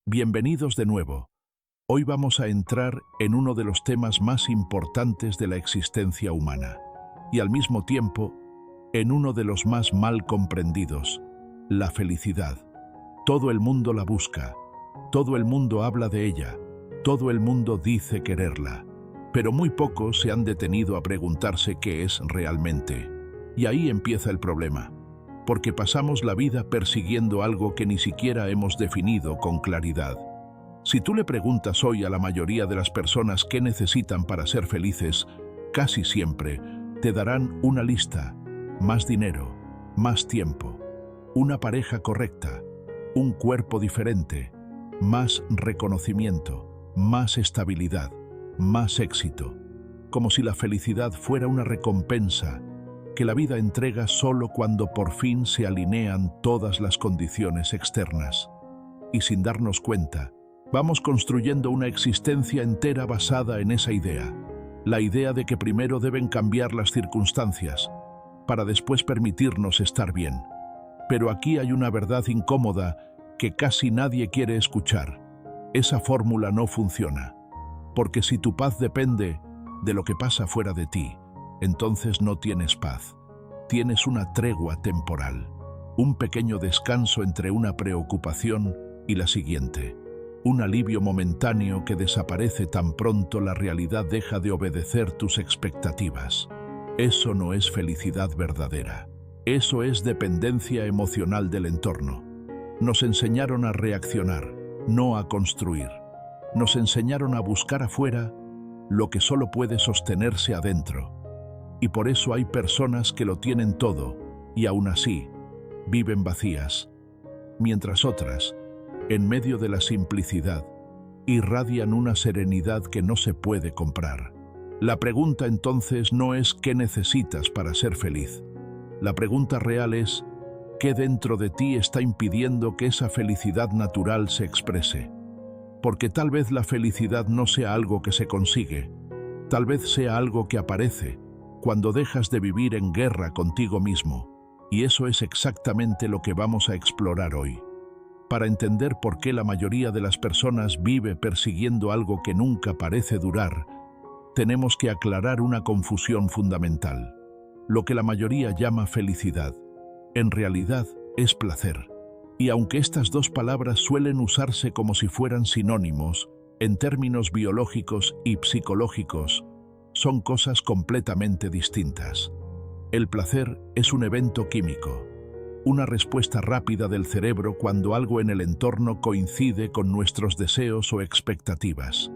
Bienvenidos de nuevo. Hoy vamos a entrar en uno de los temas más importantes de la existencia humana y al mismo tiempo en uno de los más mal comprendidos, la felicidad. Todo el mundo la busca, todo el mundo habla de ella, todo el mundo dice quererla, pero muy pocos se han detenido a preguntarse qué es realmente. Y ahí empieza el problema, porque pasamos la vida persiguiendo algo que ni siquiera hemos definido con claridad. Si tú le preguntas hoy a la mayoría de las personas qué necesitan para ser felices, casi siempre te darán una lista: más dinero, más tiempo, una pareja correcta, un cuerpo diferente, más reconocimiento, más estabilidad, más éxito, como si la felicidad fuera una recompensa que la vida entrega solo cuando por fin se alinean todas las condiciones externas. Y sin darnos cuenta, vamos construyendo una existencia entera basada en esa idea, la idea de que primero deben cambiar las circunstancias, para después permitirnos estar bien. Pero aquí hay una verdad incómoda que casi nadie quiere escuchar. Esa fórmula no funciona, porque si tu paz depende de lo que pasa fuera de ti, entonces no tienes paz. Tienes una tregua temporal, un pequeño descanso entre una preocupación y la siguiente, un alivio momentáneo que desaparece tan pronto la realidad deja de obedecer tus expectativas. Eso no es felicidad verdadera. Eso es dependencia emocional del entorno. Nos enseñaron a reaccionar, no a construir. Nos enseñaron a buscar afuera lo que solo puede sostenerse adentro. Y por eso hay personas que lo tienen todo y aún así viven vacías, mientras otras, en medio de la simplicidad, irradian una serenidad que no se puede comprar. La pregunta entonces no es ¿qué necesitas para ser feliz? La pregunta real es ¿qué dentro de ti está impidiendo que esa felicidad natural se exprese? Porque tal vez la felicidad no sea algo que se consigue, tal vez sea algo que aparece cuando dejas de vivir en guerra contigo mismo, y eso es exactamente lo que vamos a explorar hoy. Para entender por qué la mayoría de las personas vive persiguiendo algo que nunca parece durar, tenemos que aclarar una confusión fundamental. Lo que la mayoría llama felicidad, en realidad es placer. Y aunque estas dos palabras suelen usarse como si fueran sinónimos, en términos biológicos y psicológicos, son cosas completamente distintas. El placer es un evento químico, una respuesta rápida del cerebro cuando algo en el entorno coincide con nuestros deseos o expectativas.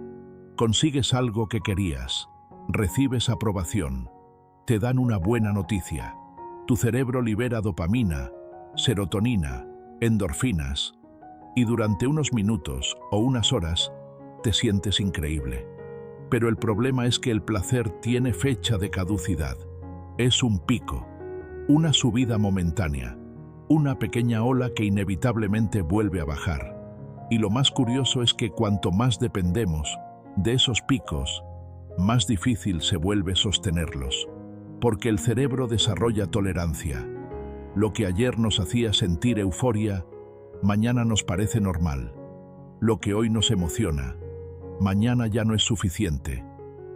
Consigues algo que querías, recibes aprobación, te dan una buena noticia. Tu cerebro libera dopamina, serotonina, endorfinas, y durante unos minutos o unas horas te sientes increíble. Pero el problema es que el placer tiene fecha de caducidad. Es un pico, una subida momentánea, una pequeña ola que inevitablemente vuelve a bajar. Y lo más curioso es que cuanto más dependemos de esos picos, más difícil se vuelve sostenerlos, porque el cerebro desarrolla tolerancia. Lo que ayer nos hacía sentir euforia, mañana nos parece normal. Lo que hoy nos emociona, mañana ya no es suficiente.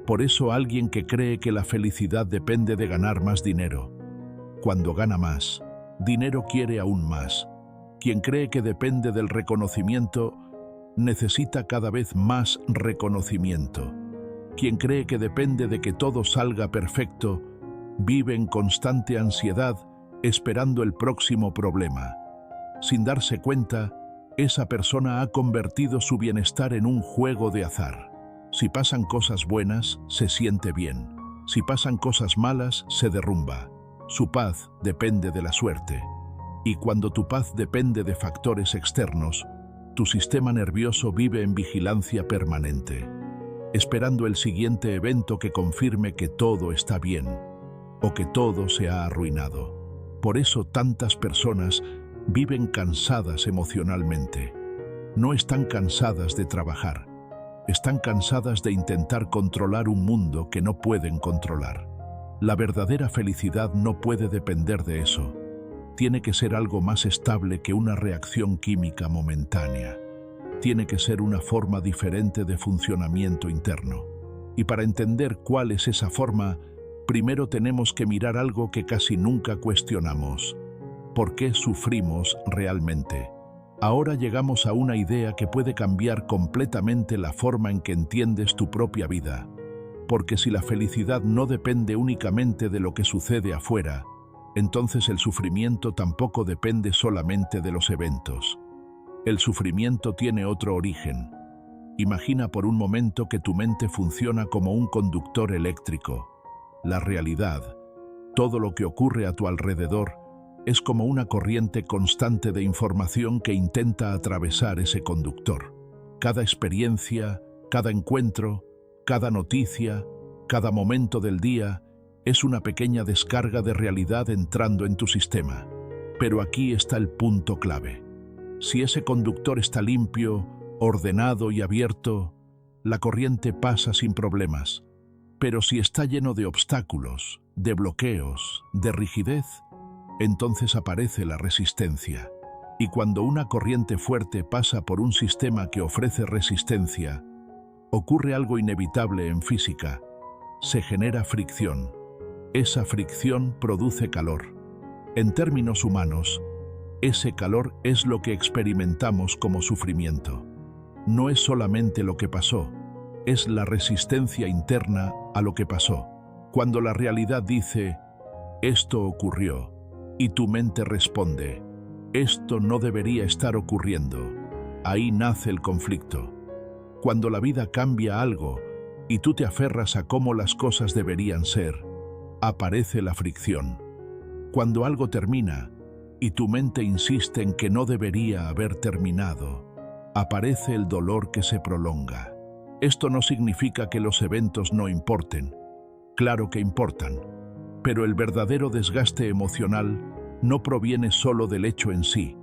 Por eso alguien que cree que la felicidad depende de ganar más dinero, cuando gana más, dinero quiere aún más. Quien cree que depende del reconocimiento, necesita cada vez más reconocimiento. Quien cree que depende de que todo salga perfecto, vive en constante ansiedad, esperando el próximo problema. Sin darse cuenta, esa persona ha convertido su bienestar en un juego de azar. Si pasan cosas buenas, se siente bien. Si pasan cosas malas, se derrumba. Su paz depende de la suerte. Y cuando tu paz depende de factores externos, tu sistema nervioso vive en vigilancia permanente, esperando el siguiente evento que confirme que todo está bien o que todo se ha arruinado. Por eso tantas personas viven cansadas emocionalmente. No están cansadas de trabajar, están cansadas de intentar controlar un mundo que no pueden controlar. La verdadera felicidad no puede depender de eso. Tiene que ser algo más estable que una reacción química momentánea. tiene que ser una forma diferente de funcionamiento interno. Y para entender cuál es esa forma, primero tenemos que mirar algo que casi nunca cuestionamos. ¿Por qué sufrimos realmente? Ahora llegamos a una idea que puede cambiar completamente la forma en que entiendes tu propia vida. Porque si la felicidad no depende únicamente de lo que sucede afuera, entonces el sufrimiento tampoco depende solamente de los eventos. El sufrimiento tiene otro origen. Imagina por un momento que tu mente funciona como un conductor eléctrico. La realidad, todo lo que ocurre a tu alrededor, es como una corriente constante de información que intenta atravesar ese conductor. Cada experiencia, cada encuentro, cada noticia, cada momento del día es una pequeña descarga de realidad entrando en tu sistema. Pero aquí está el punto clave. Si ese conductor está limpio, ordenado y abierto, la corriente pasa sin problemas. Pero si está lleno de obstáculos, de bloqueos, de rigidez, entonces aparece la resistencia. Y cuando una corriente fuerte pasa por un sistema que ofrece resistencia, ocurre algo inevitable en física. Se genera fricción. Esa fricción produce calor. En términos humanos, ese calor es lo que experimentamos como sufrimiento. No es solamente lo que pasó, es la resistencia interna a lo que pasó. Cuando la realidad dice, esto ocurrió, y tu mente responde, esto no debería estar ocurriendo, ahí nace el conflicto. Cuando la vida cambia algo y tú te aferras a cómo las cosas deberían ser, aparece la fricción. Cuando algo termina y tu mente insiste en que no debería haber terminado, aparece el dolor que se prolonga. Esto no significa que los eventos no importen. Claro que importan, pero el verdadero desgaste emocional no proviene solo del hecho en sí,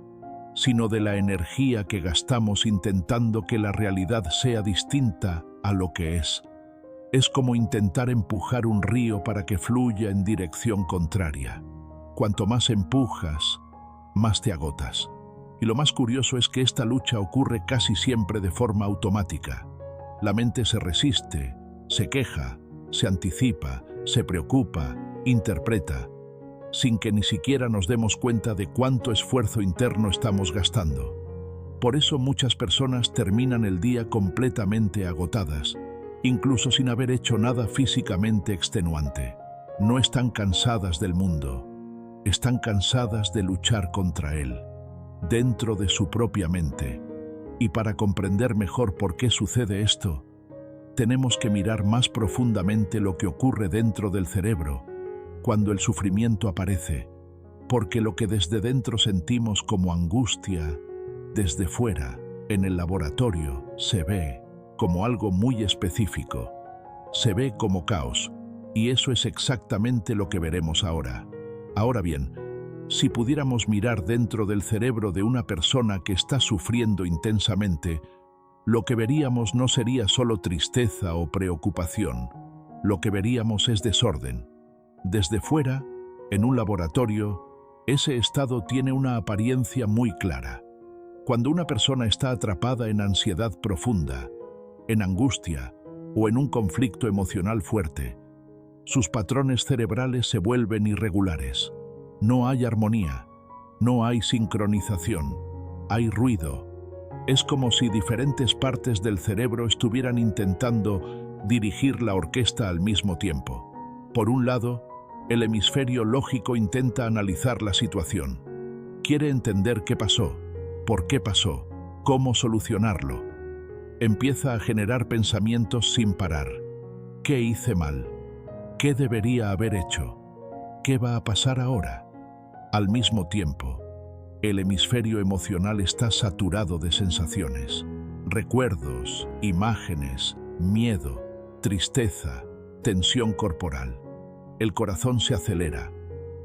sino de la energía que gastamos intentando que la realidad sea distinta a lo que es. Es como intentar empujar un río para que fluya en dirección contraria. Cuanto más empujas, más te agotas. Y lo más curioso es que esta lucha ocurre casi siempre de forma automática. La mente se resiste, se queja, se anticipa, se preocupa, interpreta, sin que ni siquiera nos demos cuenta de cuánto esfuerzo interno estamos gastando. Por eso muchas personas terminan el día completamente agotadas, incluso sin haber hecho nada físicamente extenuante. No están cansadas del mundo, están cansadas de luchar contra él, dentro de su propia mente. Y para comprender mejor por qué sucede esto, tenemos que mirar más profundamente lo que ocurre dentro del cerebro cuando el sufrimiento aparece, porque lo que desde dentro sentimos como angustia, desde fuera, en el laboratorio, se ve como algo muy específico. Se ve como caos, y eso es exactamente lo que veremos ahora. Ahora bien, si pudiéramos mirar dentro del cerebro de una persona que está sufriendo intensamente, lo que veríamos no sería solo tristeza o preocupación. Lo que veríamos es desorden. Desde fuera, en un laboratorio, ese estado tiene una apariencia muy clara. Cuando una persona está atrapada en ansiedad profunda, en angustia o en un conflicto emocional fuerte, sus patrones cerebrales se vuelven irregulares. No hay armonía, no hay sincronización, hay ruido. Es como si diferentes partes del cerebro estuvieran intentando dirigir la orquesta al mismo tiempo. Por un lado, el hemisferio lógico intenta analizar la situación. Quiere entender qué pasó, por qué pasó, cómo solucionarlo. Empieza a generar pensamientos sin parar. ¿Qué hice mal? ¿Qué debería haber hecho? ¿Qué va a pasar ahora? Al mismo tiempo, el hemisferio emocional está saturado de sensaciones, recuerdos, imágenes, miedo, tristeza, tensión corporal. El corazón se acelera,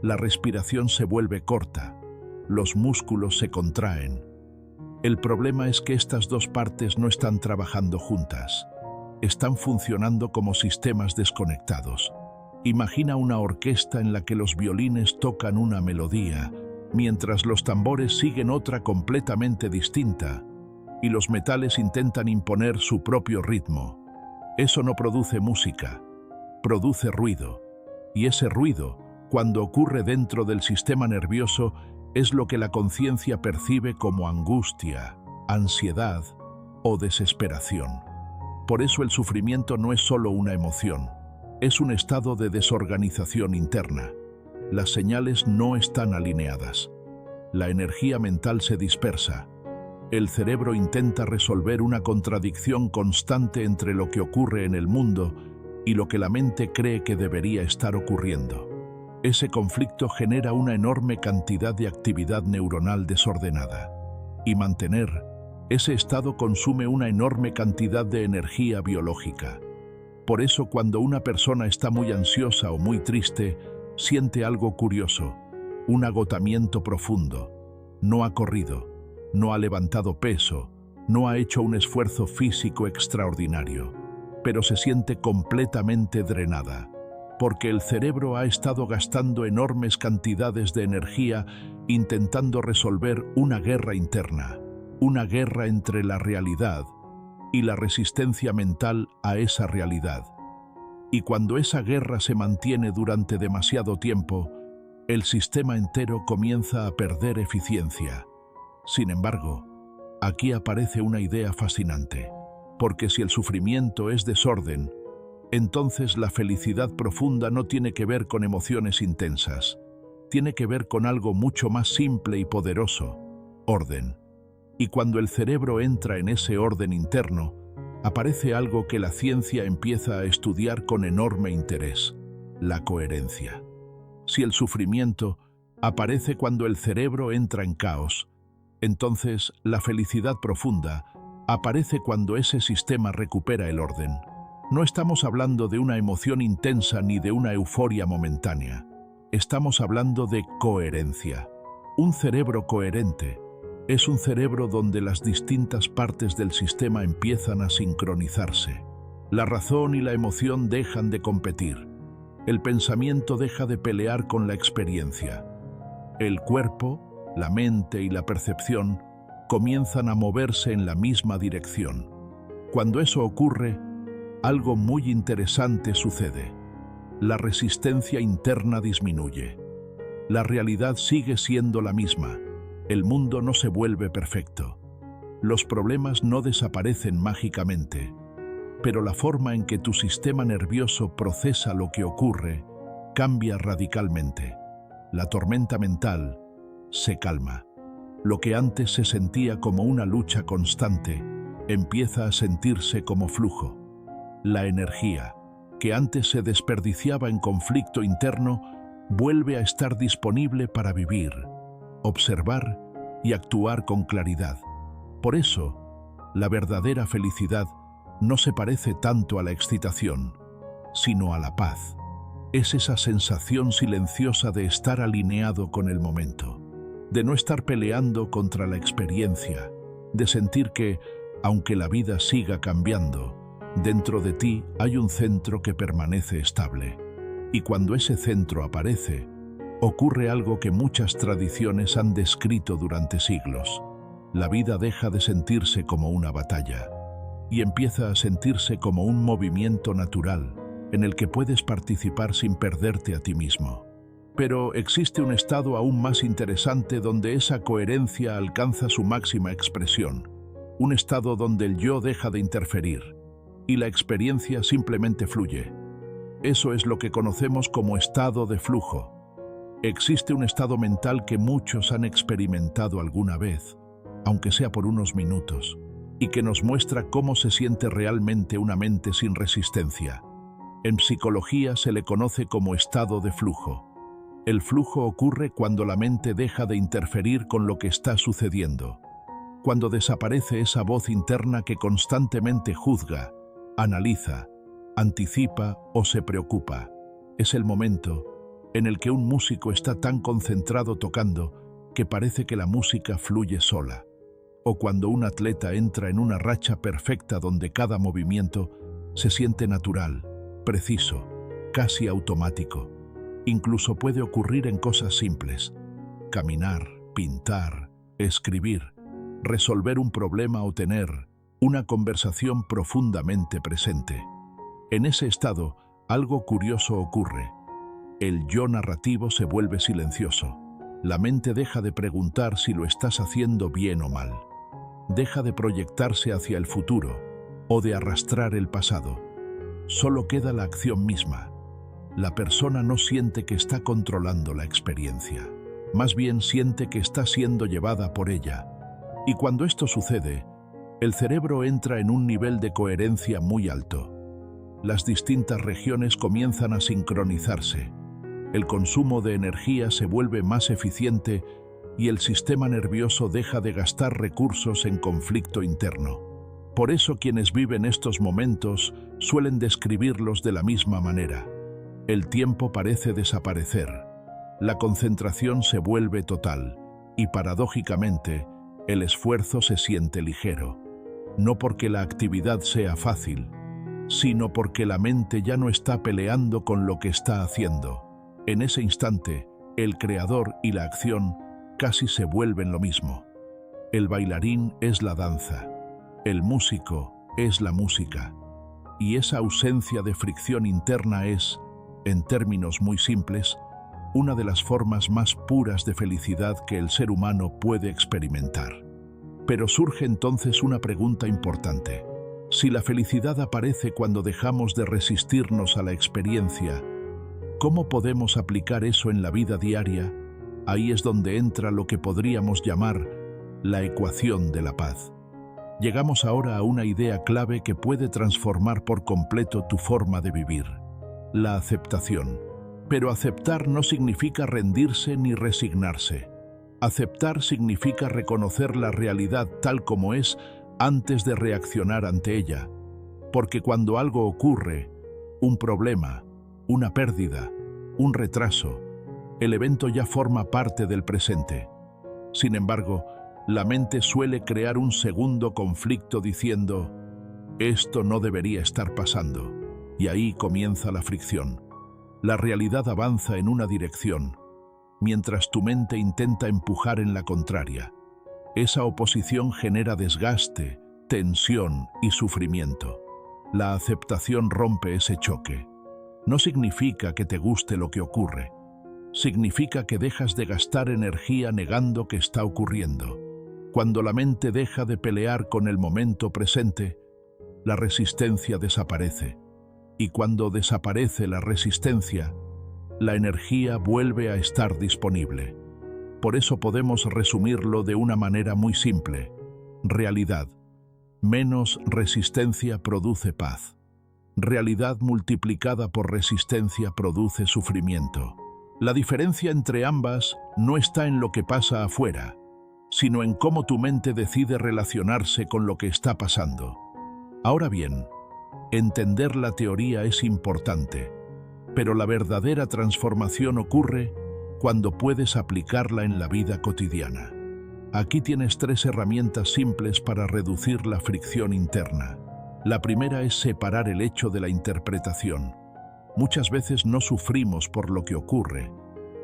la respiración se vuelve corta, los músculos se contraen. El problema es que estas dos partes no están trabajando juntas, están funcionando como sistemas desconectados. Imagina una orquesta en la que los violines tocan una melodía, mientras los tambores siguen otra completamente distinta. y los metales intentan imponer su propio ritmo. Eso no produce música, produce ruido. Y ese ruido, cuando ocurre dentro del sistema nervioso, es lo que la conciencia percibe como angustia, ansiedad o desesperación. Por eso el sufrimiento no es solo una emoción, es un estado de desorganización interna. Las señales no están alineadas. La energía mental se dispersa. El cerebro intenta resolver una contradicción constante entre lo que ocurre en el mundo y lo que la mente cree que debería estar ocurriendo. Ese conflicto genera una enorme cantidad de actividad neuronal desordenada. Y mantener ese estado consume una enorme cantidad de energía biológica. Por eso, cuando una persona está muy ansiosa o muy triste, siente algo curioso, un agotamiento profundo. No ha corrido, no ha levantado peso, no ha hecho un esfuerzo físico extraordinario, pero se siente completamente drenada, porque el cerebro ha estado gastando enormes cantidades de energía intentando resolver una guerra interna, una guerra entre la realidad y la resistencia mental a esa realidad. Y cuando esa guerra se mantiene durante demasiado tiempo, el sistema entero comienza a perder eficiencia. Sin embargo, aquí aparece una idea fascinante, porque si el sufrimiento es desorden, entonces la felicidad profunda no tiene que ver con emociones intensas, tiene que ver con algo mucho más simple y poderoso: orden. Y cuando el cerebro entra en ese orden interno, aparece algo que la ciencia empieza a estudiar con enorme interés: la coherencia. Si el sufrimiento aparece cuando el cerebro entra en caos, entonces la felicidad profunda aparece cuando ese sistema recupera el orden. No estamos hablando de una emoción intensa ni de una euforia momentánea. Estamos hablando de coherencia. Un cerebro coherente es un cerebro donde las distintas partes del sistema empiezan a sincronizarse. La razón y la emoción dejan de competir. El pensamiento deja de pelear con la experiencia. El cuerpo, la mente y la percepción comienzan a moverse en la misma dirección. Cuando eso ocurre, algo muy interesante sucede. La resistencia interna disminuye. La realidad sigue siendo la misma. El mundo no se vuelve perfecto. Los problemas no desaparecen mágicamente, pero la forma en que tu sistema nervioso procesa lo que ocurre cambia radicalmente. La tormenta mental se calma. Lo que antes se sentía como una lucha constante empieza a sentirse como flujo. La energía, que antes se desperdiciaba en conflicto interno, vuelve a estar disponible para vivir, observar y actuar con claridad. Por eso, la verdadera felicidad no se parece tanto a la excitación, sino a la paz. Es esa sensación silenciosa de estar alineado con el momento, de no estar peleando contra la experiencia, de sentir que, aunque la vida siga cambiando, dentro de ti hay un centro que permanece estable. Y cuando ese centro aparece, ocurre algo que muchas tradiciones han descrito durante siglos. La vida deja de sentirse como una batalla y empieza a sentirse como un movimiento natural en el que puedes participar sin perderte a ti mismo. Pero existe un estado aún más interesante donde esa coherencia alcanza su máxima expresión, un estado donde el yo deja de interferir y la experiencia simplemente fluye. Eso es lo que conocemos como estado de flujo. Existe un estado mental que muchos han experimentado alguna vez, aunque sea por unos minutos, y que nos muestra cómo se siente realmente una mente sin resistencia. En psicología se le conoce como estado de flujo. El flujo ocurre cuando la mente deja de interferir con lo que está sucediendo, cuando desaparece esa voz interna que constantemente juzga, analiza, anticipa o se preocupa. Es el momento en el que un músico está tan concentrado tocando que parece que la música fluye sola, o cuando un atleta entra en una racha perfecta donde cada movimiento se siente natural, preciso, casi automático. Incluso puede ocurrir en cosas simples: caminar, pintar, escribir. resolver un problema o tener una conversación profundamente presente. En ese estado, algo curioso ocurre. El yo narrativo se vuelve silencioso. La mente deja de preguntar si lo estás haciendo bien o mal. Deja de proyectarse hacia el futuro o de arrastrar el pasado. Solo queda la acción misma. La persona no siente que está controlando la experiencia. Más bien siente que está siendo llevada por ella. Y cuando esto sucede, el cerebro entra en un nivel de coherencia muy alto. Las distintas regiones comienzan a sincronizarse. El consumo de energía se vuelve más eficiente y el sistema nervioso deja de gastar recursos en conflicto interno. Por eso quienes viven estos momentos suelen describirlos de la misma manera. El tiempo parece desaparecer. La concentración se vuelve total y, paradójicamente, el esfuerzo se siente ligero. No porque la actividad sea fácil, sino porque la mente ya no está peleando con lo que está haciendo. En ese instante, el creador y la acción casi se vuelven lo mismo. El bailarín es la danza, el músico es la música, y esa ausencia de fricción interna es, en términos muy simples, una de las formas más puras de felicidad que el ser humano puede experimentar. Pero surge entonces una pregunta importante. Si la felicidad aparece cuando dejamos de resistirnos a la experiencia, ¿cómo podemos aplicar eso en la vida diaria? Ahí es donde entra lo que podríamos llamar la ecuación de la paz. Llegamos ahora a una idea clave que puede transformar por completo tu forma de vivir: la aceptación. Pero aceptar no significa rendirse ni resignarse. Aceptar significa reconocer la realidad tal como es antes de reaccionar ante ella. Porque cuando algo ocurre, un problema, una pérdida, un retraso, el evento ya forma parte del presente. Sin embargo, la mente suele crear un segundo conflicto diciendo: esto no debería estar pasando. Y ahí comienza la fricción. La realidad avanza en una dirección, mientras tu mente intenta empujar en la contraria. Esa oposición genera desgaste, tensión y sufrimiento. La aceptación rompe ese choque. No significa que te guste lo que ocurre. Significa que dejas de gastar energía negando que está ocurriendo. Cuando la mente deja de pelear con el momento presente, la resistencia desaparece. Y cuando desaparece la resistencia, la energía vuelve a estar disponible. Por eso podemos resumirlo de una manera muy simple. Realidad menos resistencia produce paz. Realidad multiplicada por resistencia produce sufrimiento. La diferencia entre ambas no está en lo que pasa afuera, sino en cómo tu mente decide relacionarse con lo que está pasando. Ahora bien, entender la teoría es importante, pero la verdadera transformación ocurre cuando puedes aplicarla en la vida cotidiana. Aquí tienes 3 herramientas simples para reducir la fricción interna. La primera es separar el hecho de la interpretación. Muchas veces no sufrimos por lo que ocurre,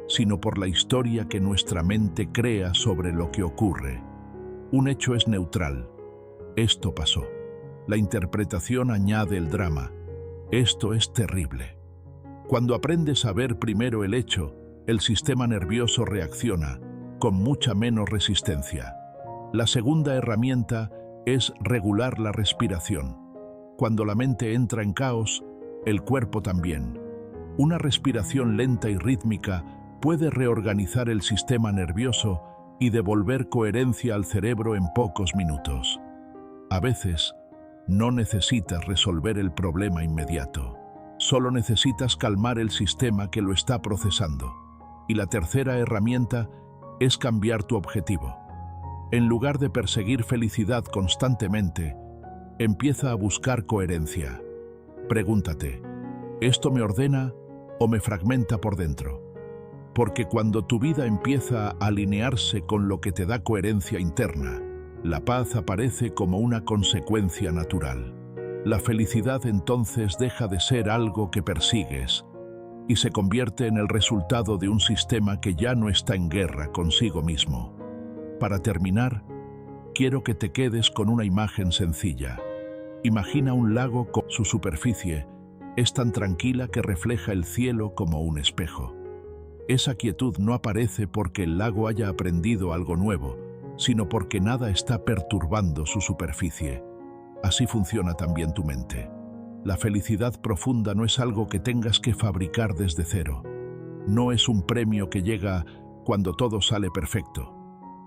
sino por la historia que nuestra mente crea sobre lo que ocurre. Un hecho es neutral. Esto pasó. La interpretación añade el drama. Esto es terrible. Cuando aprendes a ver primero el hecho, el sistema nervioso reacciona con mucha menos resistencia. La segunda herramienta es regular la respiración. Cuando la mente entra en caos, el cuerpo también. Una respiración lenta y rítmica puede reorganizar el sistema nervioso y devolver coherencia al cerebro en pocos minutos. A veces, no necesitas resolver el problema inmediato. Solo necesitas calmar el sistema que lo está procesando. Y la tercera herramienta es cambiar tu objetivo. En lugar de perseguir felicidad constantemente, empieza a buscar coherencia. Pregúntate: ¿esto me ordena o me fragmenta por dentro? Porque cuando tu vida empieza a alinearse con lo que te da coherencia interna, la paz aparece como una consecuencia natural. La felicidad entonces deja de ser algo que persigues y se convierte en el resultado de un sistema que ya no está en guerra consigo mismo. Para terminar, quiero que te quedes con una imagen sencilla. Imagina un lago con su superficie. Es tan tranquila que refleja el cielo como un espejo. Esa quietud no aparece porque el lago haya aprendido algo nuevo, sino porque nada está perturbando su superficie. Así funciona también tu mente. La felicidad profunda no es algo que tengas que fabricar desde cero. No es un premio que llega cuando todo sale perfecto.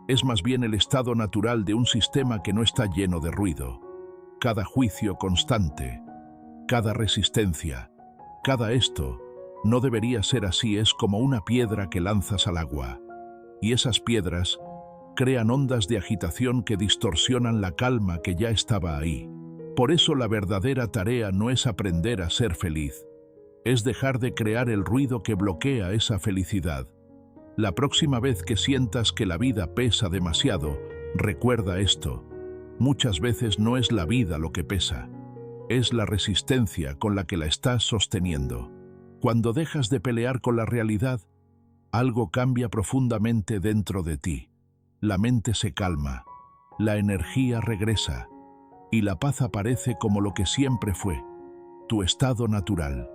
Es más bien el estado natural de un sistema que no está lleno de ruido. Cada juicio constante, cada resistencia, cada esto, no debería ser así, es como una piedra que lanzas al agua. Y esas piedras crean ondas de agitación que distorsionan la calma que ya estaba ahí. Por eso la verdadera tarea no es aprender a ser feliz, es dejar de crear el ruido que bloquea esa felicidad. La próxima vez que sientas que la vida pesa demasiado, recuerda esto. Muchas veces no es la vida lo que pesa, es la resistencia con la que la estás sosteniendo. Cuando dejas de pelear con la realidad, algo cambia profundamente dentro de ti. La mente se calma, la energía regresa y la paz aparece como lo que siempre fue, tu estado natural.